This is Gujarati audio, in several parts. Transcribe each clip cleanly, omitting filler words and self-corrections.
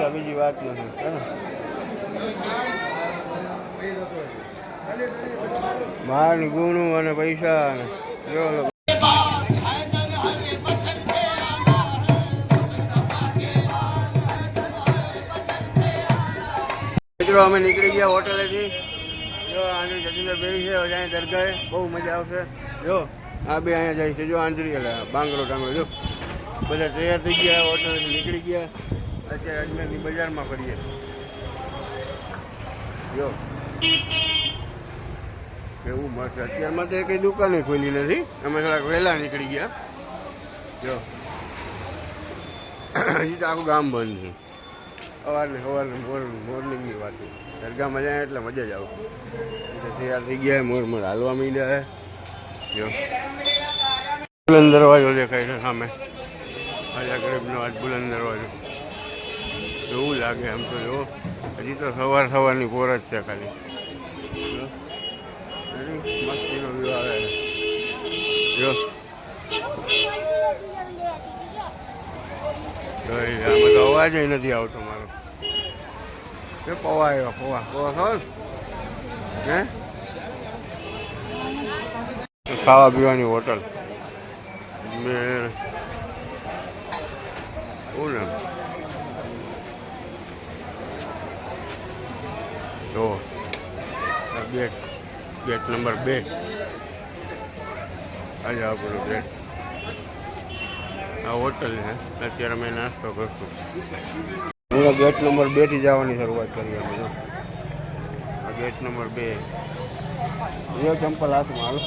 એટલે બીજી વાત નથી હે ને બહારની ગુણું અને પૈસા અને જો મિત્રો અમે નીકળી ગયા હોટેલેથી જો આંધળી જતીને બેસી છે અહીંયા દરગાહે બહુ મજા આવશે જો આ બે અહીંયા જાય છે જો આંધળી એટલે બાંગડો ટાંગડો જો બધા તૈયાર થઈ ગયા હોટેલેથી નીકળી ગયા અત્યારે અજમેરની બજારમાં ફરીએ જો કેવું મસ્ત અત્યારમાં તો કંઈ દુકાને ખોલી નથી અમે થોડાક વહેલા નીકળી ગયા જો હજી તો આખું ગામ બંધ છે સવારને મોર્નિંગની વાત દરગાહમાં જાય એટલે મજા જ આવશે એટલે તૈયાર થઈ ગયા મોર હાલવા માંડ્યા જો બુલંદ દરવાજો દેખાય છે સામે ખાજા ગરીબનો આજ બુલંદ દરવાજો એવું લાગે આમ તો જો હજી તો સવારની પોર જ છે ખાલી મસ્તીનો વ્યૂ આવે જો આમાં તો અવાજ નથી આવતો મારો એ પૌવા આવ્યો પૌવા ખાવ હે ખાવા પીવાની હોટલ મેં શું ને જો ગેટ નંબર 2 આજે આપણું ગેટ આ હોટલ છે અત્યારે અમે નાસ્તો કરશું ગેટ નંબર 2 થી જવાની શરૂઆત કરી અમે આ ગેટ નંબર 2 જો ચંપલ હાથમાં હાલો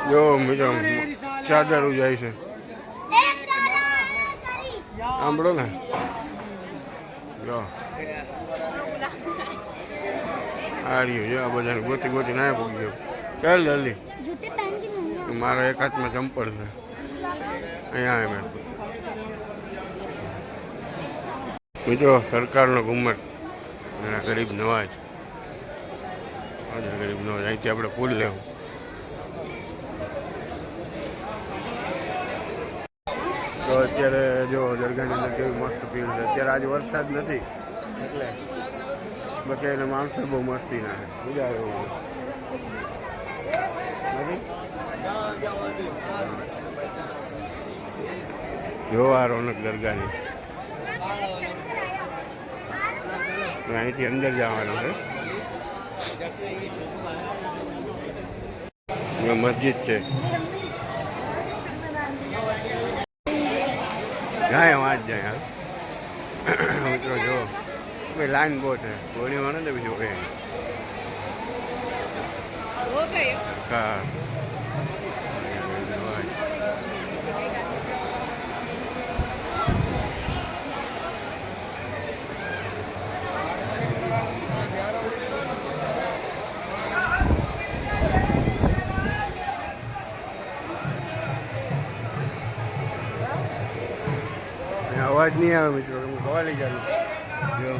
જો મિત્રો ચાદર જાય છે સાંભળો ને જો આ રહ્યું જો આ બધાને ગોતી ના પગી ગયો ચાલ જલ્દી મારા એક હાથમાં ચંપલ છે અહીંયા આવે મિત્રો સરકારનો ઘુમ્મટ એના ગરીબ નવાજ અહીંથી આપણે પુલ લેવું તો અત્યારે જો દરગાહની અંદર કેવી મસ્ત ભીડ છે અત્યારે આજે વરસાદ નથી એટલે બધાને માણસો બહુ મસ્તી નાખે મજા આવે એવું જો આ રોનક દરગાહની અહીંથી અંદર જવાનું છે મસ્જિદ છે જાય વાંચ જાય મિત્રો જો ભાઈ લાઈન બહુ છે ગોળી વાળે ને બીજું કઈ હા અવાજ નહીં આવે મિત્રો હું ખવા લઈ જાઉં જો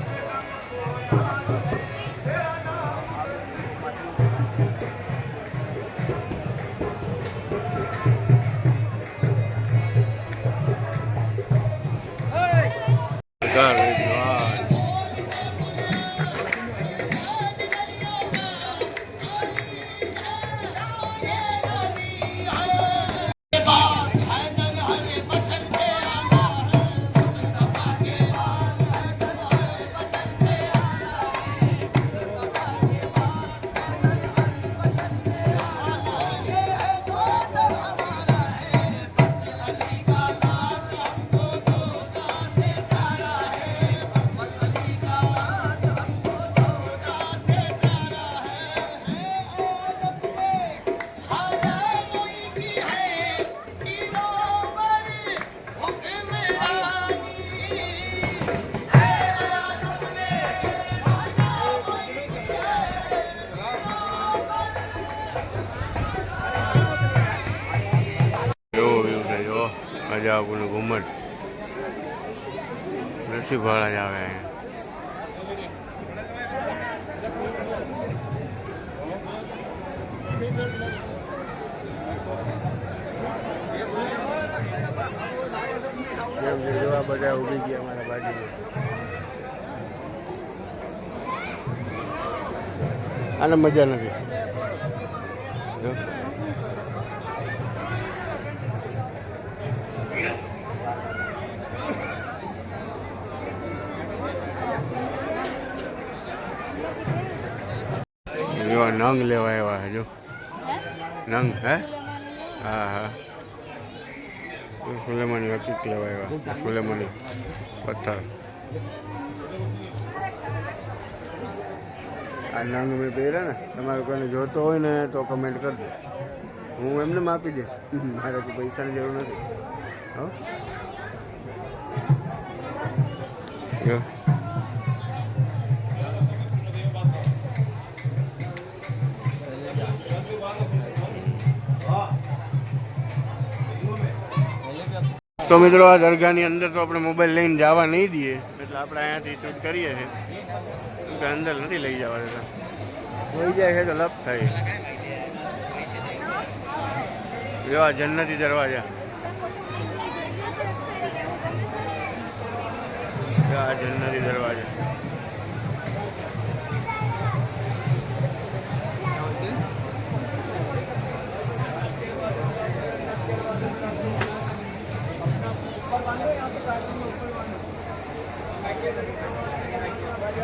આપણું ઘુમ્મટ નસીબ વાળા જ આવે અહીંયા આ બધા ઊભી ગયા અમારા બાજુમાં. આને મજા નથી. જો એવા નંગ લેવા આવ્યા જો નંગ. હે હા હા સુલેમાની હકીક લેવા આવ્યા. સુલેમાની પથ્થર. આ નંગ મેં પહેર્યા ને, તમારે કોઈને જોતો હોય ને તો કમેન્ટ કરજો, હું એમને આપી દઈશ. મારે તો પૈસાની જરૂર નથી. હો જો તો મિત્રો આ દરગાહની અંદર તો આપણે મોબાઈલ લઈને જવા નહીં દઈએ, એટલે આપણે અહીંયાથી શૂટ કરીએ છીએ, કેમ કે અંદર નથી લઈ જવા દેતા. હોઈ જાય છે તો લપ થાય. જો આ જન્નતી દરવાજા, આ જન્નતી દરવાજા.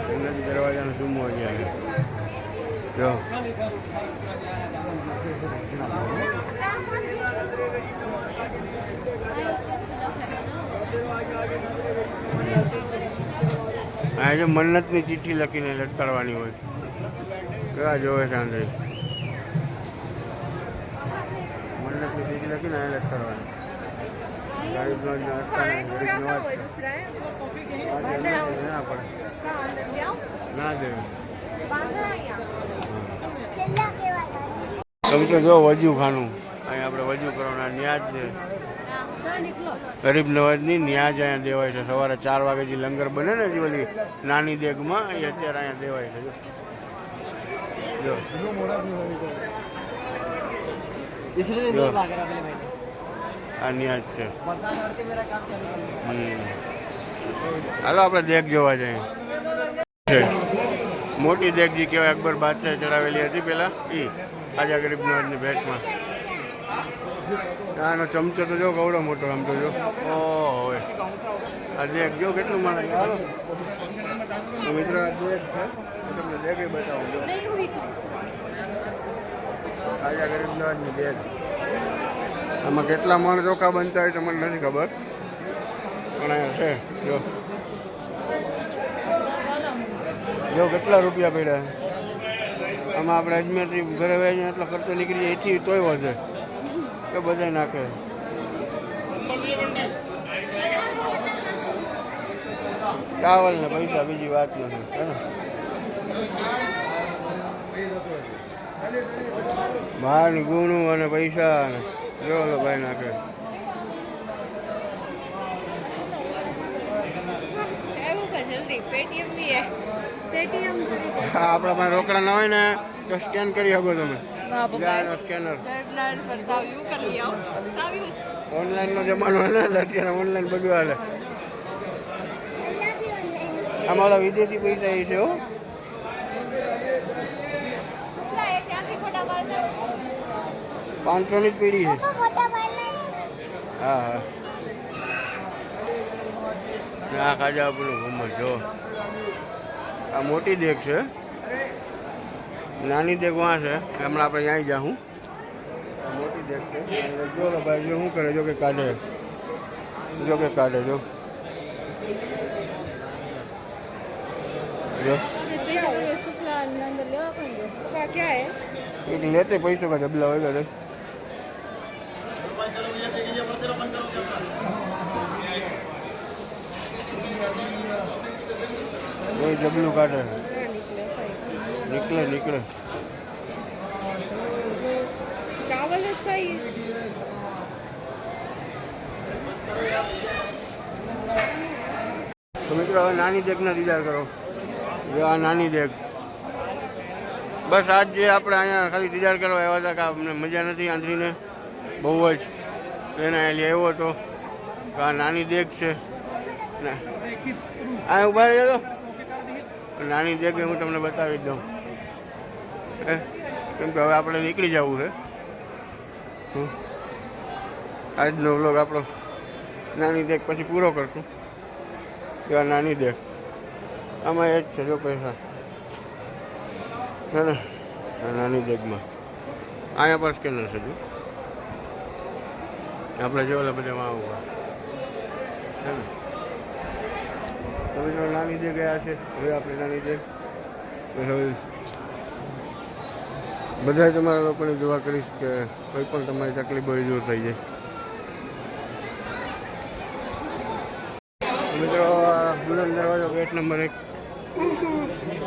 જન્નતી દરવાજાનો ચૂમો ગયા જો. આ જો મન્નતની ચિઠ્ઠી લખીને લટકાડવાની હોય. કેવા જોવે છે આંધળી. મન્નતની ચિઠ્ઠી લખીને લટકાડવાની. ના દે તમે તો જો વજુ ખાનું. અહીંયા આપણે વજુ કરવાના ન્યાજ છે. ગરીબ નવાજની ન્યાજ અહીંયા દેવાય છે. સવારે 4 વાગે જે લંગર બને ને જે બધી નાની દેગમાં, એ અત્યારે અહીંયા દેવાય છે. જો આ ન્યાજ છે. હાલો આપણે દેગ જોવા જઈએ. મોટી દેગ જે કહેવાય અકબર બાદશાહ ચડાવેલી હતી પેલા, એ ખાજા ગરીબ નવાજની ભેટમાં. આનો ચમચો તો જો કવડો મોટો આમ તો જો. ઓહો આ દેગ જો કેટલું માણસ. હાલો તો મિત્રો આ દેગ છે, તમને દેગે બતાવું જો. ખાજા ગરીબ નવાજની દેગ. આમાં કેટલા મણ ચોખા બનતા હોય તો મને નથી ખબર, પણ અહીંયા છે જો. જો કેટલા રૂપિયા પડ્યા. આમાં આપણે અજમેરથી ઘરે વહીને એટલો ખર્ચો નીકળી જાય, એથી તોય વધે કે બધા નાખે. ચાવલ ને પૈસા બીજી વાત નથી. બહારની ગુણું અને પૈસા જો લો ભાઈ નાખે. આપણા પાસે રોકડા ના હોય ને તો સ્કેન કરી શકો તમે. સ્કેનર ઓનલાઈન નો જમાનો ને, અત્યારે ઓનલાઈન બધું હાલે. આમાં વિદેશી પૈસા એ છે હો. ₹500 ની જ પેઢી છે. હા હા આ ખાજા આપણું ઘુમત જો. આ મોટી દેગ છે, નાની દેગ વાં છે. હમણાં આપણે ત્યાં જાઉં. મોટી દેગ છે. જો ભાઈ જો શું કરે, જો કે કાઢે, જો કે કાઢે જો. एक लेते पैसों का जबला होगा तो ये जबलू काटे निकले निकले चावल इसका ही तो मित्रों હવે નાની દેગના દીદાર કરો. જો આ નાની દેગ બસ આજ જે આપણે અહીંયા ખાલી દીદાર કરવા આવ્યા હતા કે અમને મજા નથી આંધળીને બહુ જ, એને અહીંયા આવ્યો હતો કે આ નાની દેગ છે. ના આ ઉભા રહી તો નાની જગ્યાએ હું તમને બતાવી દઉં હે કેમ કે હવે આપણે નીકળી જવું છે આજનો વ્લોગ આપણો નાની દેખ પછી પૂરો કરશું કે નાની દેખ આમાં એ જ છે જો પૈસા છે ને આ નાની દેખમાં અહીંયા પર સ્કેનર છે જો આપણે જો ઓલા બધા આવું છે ને તમે જો નાની દે ગયા છે હવે આપણે નાની દે હવે બધા તમારા લોકોની દુઆ કરીશ કે કોઈ પણ તમારી તકલીફ હોય દૂર થઈ જાય. મિત્રો બુલંદ દરવાજો ગેટ નંબર 1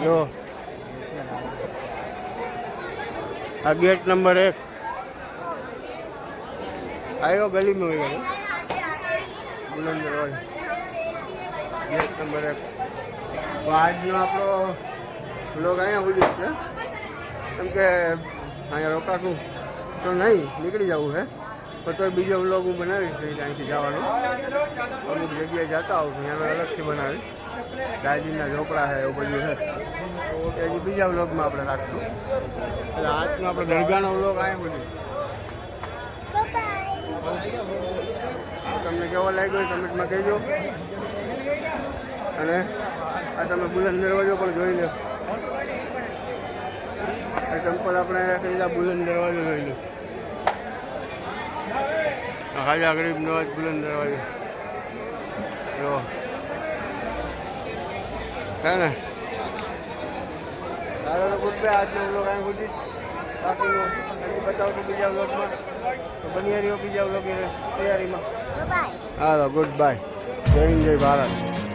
જો આ ગેટ નંબર 1 આવ્યો ગલીમાં હોય ગયો બુલંદ દરવાજો ગેટ નંબર 1. તો આજનો આપણો બ્લોગ અહીંયા સુધી છે કેમ કે અહીંયા રોકાતું તો નહીં નીકળી જવું છે પણ તો બીજો વ્લોગ હું બનાવીશ અહીંથી જવાનું અમુક જગ્યાએ જતા આવું છું એનો અલગથી બનાવી દાજીના ઢોકળા છે એવું બધું છે એ હજી બીજા વ્લોગમાં આપણે રાખશું એટલે આજનો આપણે દરગાહનો વ્લોગ અહીંયા બધું તમને કેવો લાગ્યો કમેન્ટમાં કહેજો અને આ તમે બુલંદ દરવાજો પણ જોઈ લો આ ચંપલ આપણે કહીએ બુલંદ દરવાજો જોઈ લો ખાજા ગરીબ નવાજ બુલંદ દરવાજો જો હે ને ચાલો તો ગુડ બાય આજનો વ્લોગ અહીં સુધી બાકીનો હજી બતાવશું બીજા વ્લોગમાં તો બની રહ્યો બીજા વ્લોગ તૈયારીમાં હા ગુડ બાય જય હિન્દ જય ભારત.